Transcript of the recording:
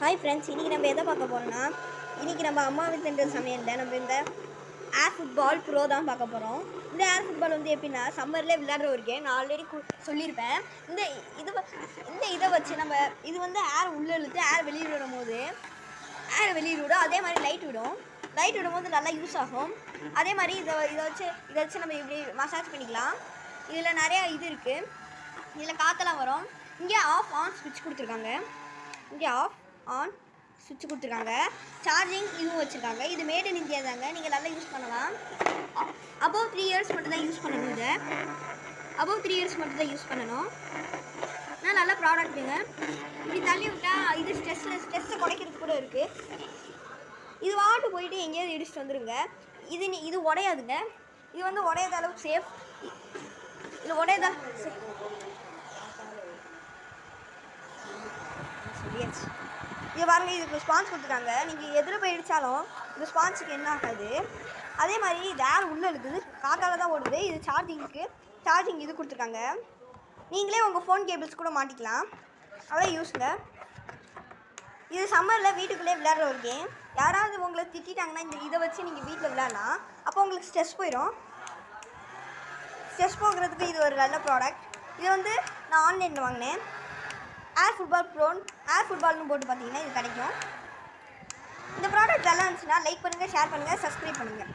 Hi friends, இன்றைக்கி நம்ம எதை பார்க்க போகிறோம்னா, இன்றைக்கி நம்ம அம்மா வீட்டில் சமையலில் நம்ம இந்த ஏர் ஃபுட்பால் ப்ரோ தான் பார்க்க போகிறோம். இந்த ஏர் ஃபுட்பால் வந்து எப்படின்னா சம்மரில் விளையாடுற ஒரு கேம். நான் ஆல்ரெடி சொல்லியிருப்பேன். இதை வச்சு நம்ம இது வந்து ஏர் உள்ளே இழுத்து ஏர் வெளியே விடும் போது அதே மாதிரி லைட் விடும்போது நல்லா யூஸ் ஆகும். அதே மாதிரி இதை வச்சு நம்ம இப்படி மசாஜ் பண்ணிக்கலாம். இதில் நிறையா இது இருக்குது. இதில் காற்றெல்லாம் வரும். இங்கே ஆஃப் ஆன் ஸ்விட்ச் கொடுத்துருக்காங்க. சார்ஜிங் இதுவும் வச்சுருக்காங்க. இது மேட் இன் இந்தியா தாங்க. நீங்கள் நல்லா யூஸ் பண்ணலாம். அபவ் 3 இயர்ஸ் மட்டும் தான் யூஸ் பண்ணணும். ஆனால் நல்ல ப்ராடக்ட்டுங்க. இப்படி தள்ளி விட்டால் இது ஸ்ட்ரெஸ்ஸை குறைக்கிறதுக்கு கூட இருக்குது. இது வாட்டு போயிட்டு எங்கேயாவது இடிச்சுட்டு வந்துடுங்க. இது உடையாதுங்க. இது வந்து உடையாத அளவுக்கு சேஃப். இது உடையாத இது பாருங்க, இதுக்கு ஸ்பான்ஸ் கொடுத்துருக்காங்க. நீங்கள் எதில் போய் அடித்தாலும் இந்த ஸ்பான்ஸுக்கு என்ன ஆகாது. அதே மாதிரி இது ஏர் உள்ளே இருக்குது, காற்றால் தான் ஓடுது. இது சார்ஜிங் இது கொடுத்துருக்காங்க. நீங்களே உங்கள் ஃபோன் கேபிள்ஸ் கூட மாட்டிக்கலாம். அதான் யூஸுங்க. இது சம்மரில் வீட்டுக்குள்ளே விளையாடுற ஒரு கேம். யாராவது உங்களை திட்டாங்கன்னா இதை வச்சு நீங்கள் வீட்டில் விளையாடலாம். அப்போ உங்களுக்கு ஸ்ட்ரெஸ் போயிடும். ஸ்ட்ரெஸ் போகிறதுக்கு இது ஒரு நல்ல ப்ராடக்ட். இது வந்து நான் ஆன்லைனில் வாங்கினேன். ஏர் ஃபுட்பால்னு போட்டு பார்த்தீங்கன்னா இது கிடைக்கும். இந்த ப்ராடக்ட் நல்லா இருந்துச்சுன்னா லைக் பண்ணுங்கள், ஷேர் பண்ணுங்கள், சப்ஸ்கிரைப் பண்ணுங்கள்.